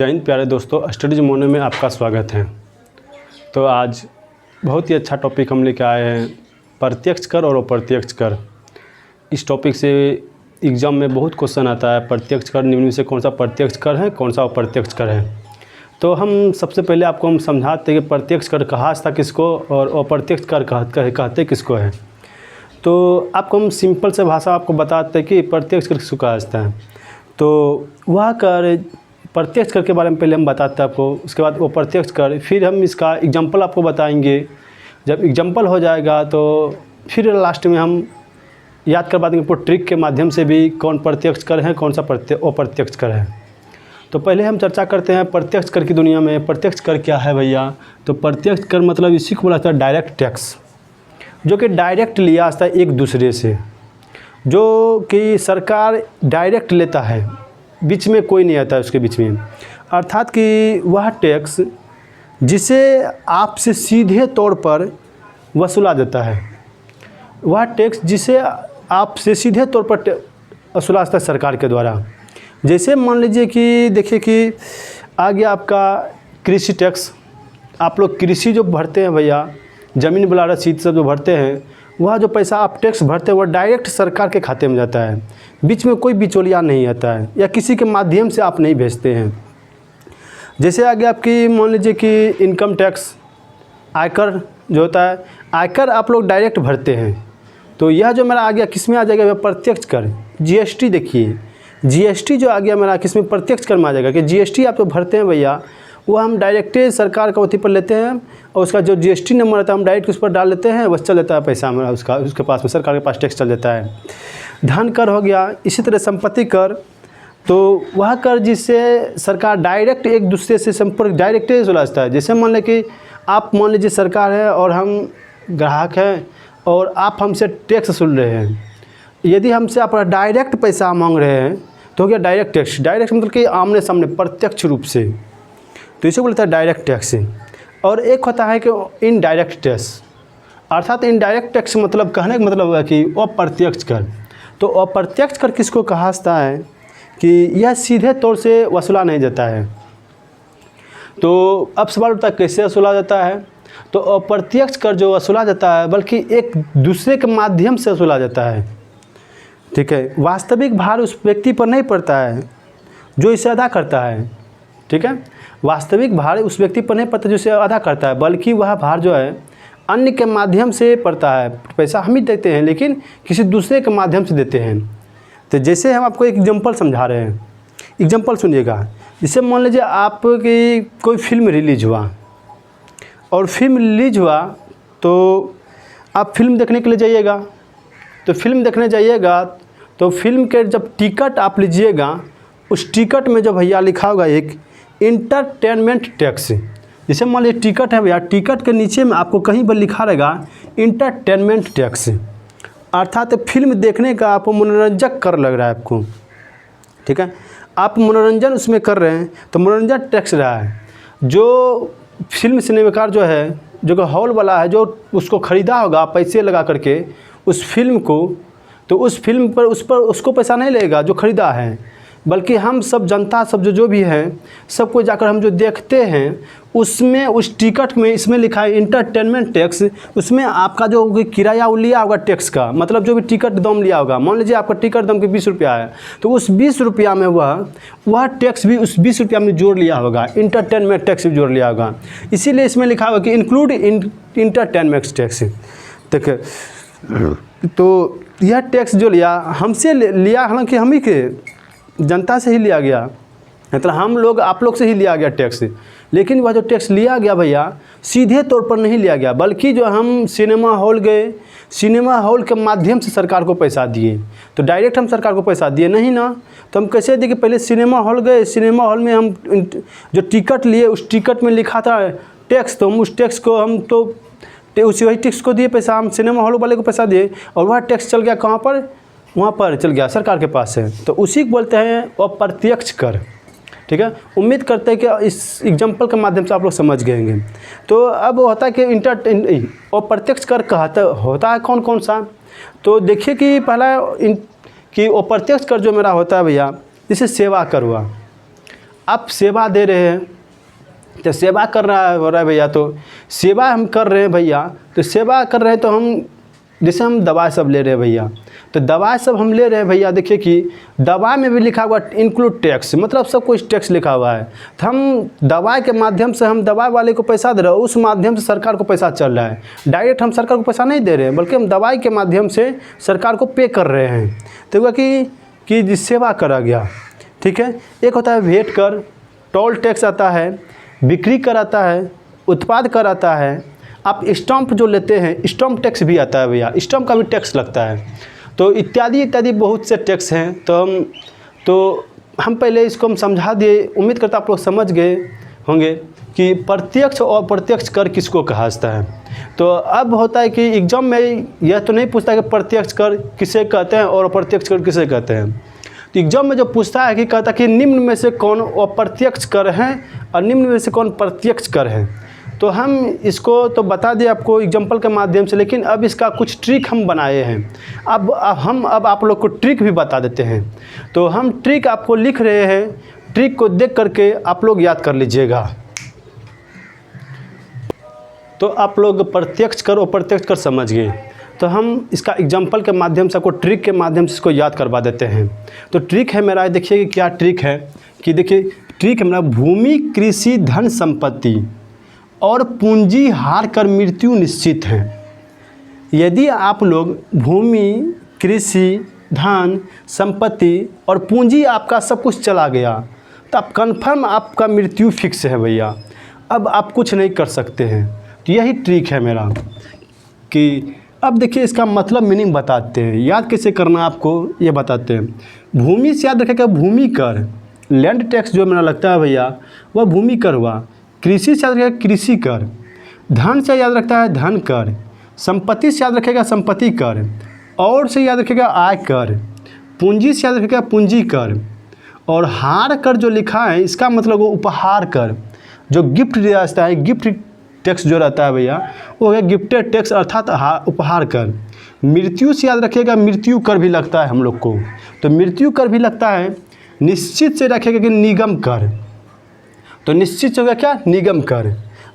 जय हिंद प्यारे दोस्तों, स्टडीज मोने में आपका स्वागत है। तो आज बहुत ही अच्छा टॉपिक हम लेके आए हैं, प्रत्यक्ष कर और अप्रत्यक्ष कर। इस टॉपिक से एग्ज़ाम में बहुत क्वेश्चन आता है, प्रत्यक्ष कर निम्न में से कौन सा प्रत्यक्ष कर है, कौन सा अप्रत्यक्ष कर है। तो हम सबसे पहले आपको हम समझाते हैं कि प्रत्यक्ष कर कहा था किसको और अप्रत्यक्ष कर कहते किसको है। तो आपको हम सिंपल से भाषा आपको बताते हैं कि प्रत्यक्ष कर किसको कहा जाता है। तो वह कर प्रत्यक्ष कर के बारे में पहले हम बताते हैं आपको, उसके बाद वो प्रत्यक्ष कर, फिर हम इसका एग्जांपल आपको बताएंगे। जब एग्जांपल हो जाएगा तो फिर लास्ट में हम याद करवा देंगे पूरे ट्रिक के माध्यम से भी कौन प्रत्यक्ष कर है, कौन सा अप्रत्यक्ष कर है। तो पहले हम चर्चा करते हैं प्रत्यक्ष कर की दुनिया में। प्रत्यक्ष कर क्या है भैया? तो प्रत्यक्ष कर मतलब इसी को बोला जाता है डायरेक्ट टैक्स, जो कि डायरेक्ट लिया जाता है एक दूसरे से, जो कि सरकार डायरेक्ट लेता है, बीच में कोई नहीं आता है उसके बीच में। अर्थात कि वह टैक्स जिसे आपसे सीधे तौर पर वसूला जाता है, वह टैक्स जिसे आपसे सीधे तौर पर वसूला जाता है सरकार के द्वारा। जैसे मान लीजिए कि देखिए कि आ गया आपका कृषि टैक्स। आप लोग कृषि जो भरते हैं भैया, ज़मीन वाला रसीद सब जो भरते हैं, वह जो पैसा आप टैक्स भरते हैं वह डायरेक्ट सरकार के खाते में जाता है, बीच में कोई बिचौलिया नहीं आता है या किसी के माध्यम से आप नहीं भेजते हैं। जैसे आगे आपकी मान लीजिए कि इनकम टैक्स, आयकर जो होता है, आयकर आप लोग डायरेक्ट भरते हैं। तो यह जो मेरा आ गया किस में आ जाएगा? प्रत्यक्ष कर। जीएसटी देखिए, जीएसटी जो आ गया मेरा किस में? प्रत्यक्ष कर में आ जाएगा कि जीएसटी आप जो भरते हैं भैया, वो हम डायरेक्ट सरकार का अथी पर लेते हैं और उसका जो जीएसटी नंबर आता है हम डायरेक्ट उस पर डाल लेते हैं, बस चल जाता है पैसा हमारा उसके पास में, सरकार के पास टैक्स चल जाता है। धन कर हो गया, इसी तरह संपत्ति कर, तो वह कर जिससे सरकार डायरेक्ट एक दूसरे से संपर्क डायरेक्ट सुलझता है। जैसे मान लें कि आप मान लीजिए सरकार है और हम ग्राहक हैं और आप हमसे टैक्स वसूल रहे हैं। यदि हमसे आप डायरेक्ट पैसा मांग रहे हैं तो हो गया डायरेक्ट टैक्स। डायरेक्ट मतलब कि आमने सामने प्रत्यक्ष रूप से, तो इसे बोलता है डायरेक्ट टैक्स। और एक होता है कि इनडायरेक्ट टैक्स, अर्थात इनडायरेक्ट टैक्स मतलब कहने का मतलब हुआ कि अप्रत्यक्ष कर। तो अप्रत्यक्ष कर किसको कहा जाता है कि यह सीधे तौर से वसूला नहीं जाता है। तो अब सवाल उठता है कैसे वसूला जाता है? तो अप्रत्यक्ष कर जो वसूला जाता है बल्कि एक दूसरे के माध्यम से वसूला जाता है। ठीक है, वास्तविक भार उस व्यक्ति पर नहीं पड़ता है जो इसे अदा करता है। ठीक है, वास्तविक भार उस व्यक्ति पर नहीं पड़ता जो इसे अदा करता है, बल्कि वह भार जो है अन्य के माध्यम से पड़ता है। पैसा हम ही देते हैं लेकिन किसी दूसरे के माध्यम से देते हैं। तो जैसे हम आपको एक एग्जांपल समझा रहे हैं, एग्जांपल सुनिएगा। जैसे मान लीजिए आपकी कोई फिल्म रिलीज हुआ और फिल्म रिलीज हुआ तो आप फिल्म देखने के लिए जाइएगा। तो फिल्म देखने जाइएगा तो फिल्म के जब टिकट आप लीजिएगा, उस टिकट में जो भैया लिखा होगा एक इंटरटेनमेंट टैक्स। जैसे मान लीजिए टिकट है भैया, टिकट के नीचे में आपको कहीं पर लिखा रहेगा इंटरटेनमेंट टैक्स, अर्थात फिल्म देखने का आपको मनोरंजक कर लग रहा है आपको। ठीक है, आप मनोरंजन उसमें कर रहे हैं तो मनोरंजन टैक्स रहा है। जो फिल्म सिनेमाकार जो है, जो हॉल वाला है, जो उसको ख़रीदा होगा पैसे लगा करके उस फिल्म को, तो उस फिल्म पर उसको पैसा नहीं लगेगा जो ख़रीदा है, बल्कि हम सब जनता सब जो भी हैं सबको जाकर हम जो देखते हैं उसमें उस टिकट में इसमें लिखा है इंटरटेनमेंट टैक्स। उसमें आपका जो किराया वो लिया होगा टैक्स का, मतलब जो भी टिकट दाम लिया होगा, मान लीजिए आपका टिकट दाम के 20 रुपया है तो उस 20 रुपया में वह टैक्स भी उस 20 रुपया में जोड़ लिया होगा, इंटरटेनमेंट टैक्स भी जोड़ लिया होगा। इसीलिए इसमें लिखा होगा कि इंक्लूड इंटरटेनमेंट टैक्स। देखिए, तो यह टैक्स जो लिया हमसे लिया, हालांकि हम ही के जनता से ही लिया गया, मतलब हम लोग आप लोग से ही लिया गया टैक्स। लेकिन वह जो टैक्स लिया गया भैया सीधे तौर पर नहीं लिया गया, बल्कि जो हम सिनेमा हॉल गए, सिनेमा हॉल के माध्यम से सरकार को पैसा दिए। तो डायरेक्ट हम सरकार को पैसा दिए नहीं ना, तो हम कैसे दिए कि पहले सिनेमा हॉल गए, सिनेमा हॉल में हम जो टिकट लिए उस टिकट में लिखा था टैक्स, तो हम उस टैक्स को हम तो वही टैक्स को दिए पैसा, हम सिनेमा हॉल वाले को पैसा दिए और वह टैक्स चल गया कहाँ पर? वहाँ पर चल गया सरकार के पास है। तो उसी को बोलते हैं अप्रत्यक्ष कर। ठीक है, उम्मीद करते हैं कि इस एग्जांपल के माध्यम से आप लोग समझ गए होंगे। तो अब होता है कि अप्रत्यक्ष कर होता है कौन कौन सा? तो देखिए कि पहला कि अप्रत्यक्ष कर जो मेरा होता है भैया, जैसे सेवा कर हुआ। आप सेवा दे रहे हैं तो सेवा कर रहा है हो रहा है भैया, तो सेवा हम कर रहे हैं भैया, तो सेवा कर रहे हैं तो हम जैसे हम दवा सब ले रहे हैं भैया, तो दवा सब हम ले रहे हैं भैया, देखिए कि दवा में भी लिखा हुआ इंक्लूड टैक्स, मतलब सब कुछ टैक्स लिखा हुआ है। तो हम दवा के माध्यम से हम दवा वाले को पैसा दे रहे हैं, उस माध्यम से सरकार को पैसा चल रहा है। डायरेक्ट हम सरकार को पैसा नहीं दे रहे हैं, बल्कि हम दवाई के माध्यम से सरकार को पे कर रहे हैं। तो हुआ कि सेवा करा गया, ठीक है। एक होता है वेट कर, टोल टैक्स आता है, बिक्री कर आता है, उत्पाद कर आता है, आप स्टम्प जो लेते हैं स्टम्प टैक्स भी आता है भैया, स्टम्प का भी टैक्स लगता है। तो इत्यादि इत्यादि बहुत से टैक्स हैं। तो हम पहले इसको हम समझा दिए, उम्मीद करता आप लोग समझ गए होंगे कि प्रत्यक्ष और अप्रत्यक्ष कर किसको कहा जाता है। तो अब होता है कि एग्ज़ाम में यह तो नहीं पूछता कि प्रत्यक्ष कर किसे कहते हैं और अप्रत्यक्ष कर किसे कहते हैं। तो एग्जाम में जो पूछता है कि कहता है कि निम्न में से कौन अप्रत्यक्ष कर हैं और निम्न में से कौन प्रत्यक्ष कर हैं। तो हम इसको तो बता दिए आपको एग्जाम्पल के माध्यम से, लेकिन अब इसका कुछ ट्रिक हम बनाए हैं। अब आप लोग को ट्रिक भी बता देते हैं। तो हम ट्रिक आपको लिख रहे हैं, ट्रिक को देख करके आप लोग याद कर लीजिएगा। तो आप लोग प्रत्यक्ष कर अप्रत्यक्ष कर समझ गए। तो हम इसका एग्जाम्पल के माध्यम से आपको ट्रिक के माध्यम से इसको याद करवा देते हैं। तो ट्रिक है मेरा, देखिए कि क्या ट्रिक है, कि देखिए ट्रिक है मेरा, भूमि, कृषि, धन संपत्ति और पूंजी हार कर मृत्यु निश्चित है। यदि आप लोग भूमि, कृषि, धन संपत्ति और पूंजी आपका सब कुछ चला गया तो आप कन्फर्म आपका मृत्यु फिक्स है भैया, अब आप कुछ नहीं कर सकते हैं। तो यही ट्रिक है मेरा कि अब देखिए इसका मतलब मीनिंग बताते हैं, याद कैसे करना आपको ये बताते हैं। भूमि से याद रखेगा भूमि कर, लैंड टैक्स जो मेरा लगता है भैया वह भूमि कर हुआ। कृषि से याद रखेगा कृषि कर, धन से याद रखता है धन कर, संपत्ति से याद रखेगा संपत्ति कर, और से याद रखेगा आय कर, पूंजी से याद रखेगा पूंजी कर, और हार कर जो लिखा है इसका मतलब वो उपहार कर, जो गिफ्ट दिया जाता है, गिफ्ट टैक्स जो रहता है भैया वो है गिफ्टेड टैक्स अर्थात उपहार कर। मृत्यु से याद रखिएगा मृत्यु कर भी लगता है हम लोग को, तो मृत्यु कर भी लगता है। निश्चित से रखिएगा कि निगम कर, तो निश्चित से होगा क्या, निगम कर।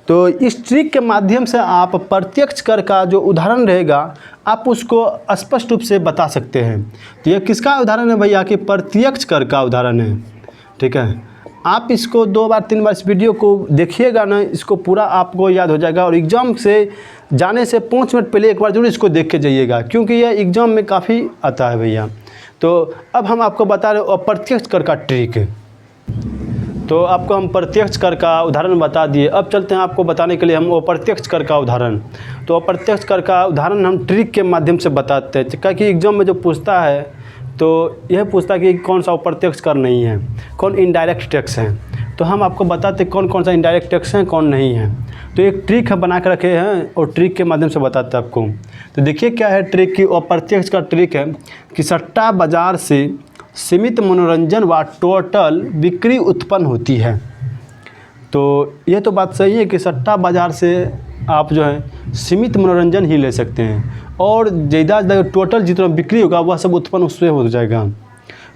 तो इस ट्रिक के माध्यम से आप प्रत्यक्ष कर का जो उदाहरण रहेगा आप उसको स्पष्ट रूप से बता सकते हैं। तो यह किसका उदाहरण है भैया, कि प्रत्यक्ष कर का उदाहरण है, ठीक है। आप इसको 2 बार 3 बार इस वीडियो को देखिएगा ना, इसको पूरा आपको याद हो जाएगा। और एग्ज़ाम से जाने से 5 मिनट पहले एक बार जरूर इसको देख के जाइएगा, क्योंकि यह एग्ज़ाम में काफ़ी आता है भैया। तो अब हम आपको बता रहे अप्रत्यक्ष कर का ट्रिक। तो आपको हम प्रत्यक्ष कर का उदाहरण बता दिए, अब चलते हैं आपको बताने के लिए हम अप्रत्यक्ष कर का उदाहरण। तो अप्रत्यक्ष कर का उदाहरण हम ट्रिक के माध्यम से बताते हैं, क्योंकि एग्ज़ाम में जो पूछता है तो यह पूछता है कि कौन सा अप्रत्यक्ष कर नहीं है, कौन इनडायरेक्ट टैक्स हैं। तो हम आपको बताते कौन कौन सा इनडायरेक्ट टैक्स हैं, कौन नहीं है। तो एक ट्रिक है बना के रखे हैं और ट्रिक के माध्यम से बताते हैं आपको। तो देखिए क्या है ट्रिक, की अप्रत्यक्ष का ट्रिक है कि सट्टा बाज़ार से सीमित मनोरंजन व टोटल बिक्री उत्पन्न होती है। तो यह तो बात सही है कि सट्टा बाज़ार से आप जो है सीमित मनोरंजन ही ले सकते हैं, और ज़्यादा टोटल जितना बिक्री होगा वह सब उत्पन्न उससे हो जाएगा।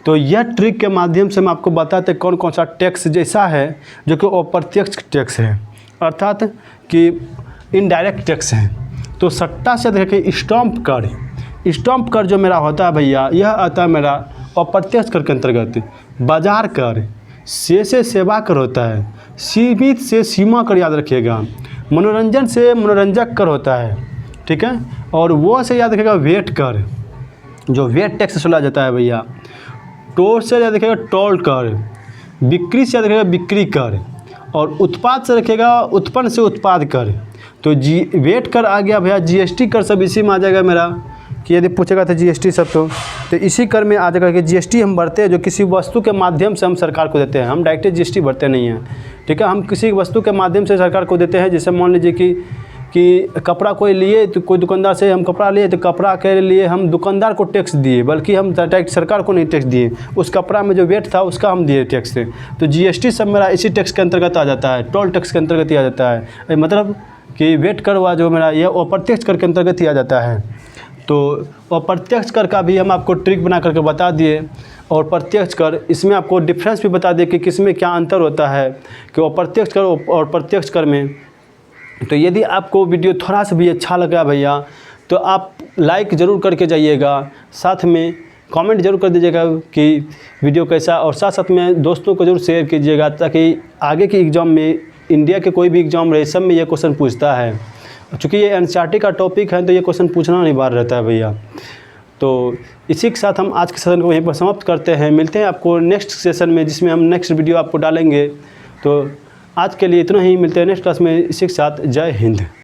तो यह ट्रिक के माध्यम से हम आपको बताते हैं कौन कौन सा टैक्स जैसा है जो कि अप्रत्यक्ष टैक्स है, अर्थात कि इनडायरेक्ट टैक्स है। तो सट्टा से देखिए स्टम्प कर, स्टम्प कर जो मेरा होता है भैया यह आता है मेरा अप्रत्यक्ष कर के अंतर्गत। बाजार कर से सेवा कर होता है, सीमित से सीमा कर याद रखिएगा। मनोरंजन से मनोरंजक कर होता है, ठीक है। और वो से याद रखिएगा वेट कर, जो वेट टैक्स से सुना जाता है भैया। टोल से याद रखिएगा टोल कर, बिक्री से याद रखिएगा बिक्री कर, और उत्पाद से रखिएगा उत्पन्न से उत्पाद कर। तो वेट कर आ गया भैया, जीएसटी कर सब इसी में आ जाएगा मेरा, कि यदि पूछेगा तो जीएसटी सब तो इसी कर में आ जाएगा कि जीएसटी हम भरते हैं जो किसी वस्तु के माध्यम से हम सरकार को देते हैं, हम डायरेक्ट जीएसटी भरते नहीं हैं, ठीक है। हम किसी वस्तु के माध्यम से सरकार को देते हैं। जैसे मान लीजिए कि कपड़ा कोई लिए तो कोई दुकानदार से हम कपड़ा लिए तो कपड़ा के लिए हम दुकानदार को टैक्स दिए, बल्कि हम डायरेक्ट सरकार को नहीं टैक्स दिए, उस कपड़ा में जो वेट था उसका हम दिए टैक्स थे। तो जीएसटी सब मेरा इसी टैक्स के अंतर्गत आ जाता है, टोल टैक्स के अंतर्गत ही आ जाता है। मतलब कि वेट कर हुआ जो मेरा यह अप्रत्यक्ष कर के अंतर्गत ही आ जाता है। तो अप्रत्यक्ष कर का भी हम आपको ट्रिक बना करके बता दिए। और प्रत्यक्ष कर, इसमें आपको डिफरेंस भी बता दें कि किसमें क्या अंतर होता है कि अप्रत्यक्ष कर और प्रत्यक्ष कर में। तो यदि आपको वीडियो थोड़ा सा भी अच्छा लगा भैया तो आप लाइक ज़रूर करके जाइएगा, साथ में कमेंट ज़रूर कर दीजिएगा कि वीडियो कैसा, और साथ साथ में दोस्तों को ज़रूर शेयर कीजिएगा ताकि आगे के एग्ज़ाम में, इंडिया के कोई भी एग्ज़ाम रहे, सब में ये क्वेश्चन पूछता है। चूँकि ये एनसीईआरटी का टॉपिक है तो ये क्वेश्चन पूछना अनिवार्य रहता है भैया। तो इसी के साथ हम आज के सेशन को यहीं पर समाप्त करते हैं। मिलते हैं आपको नेक्स्ट सेशन में, जिसमें हम नेक्स्ट वीडियो आपको डालेंगे। तो आज के लिए इतना ही, मिलते हैं नेक्स्ट क्लास में। इसी के साथ जय हिंद।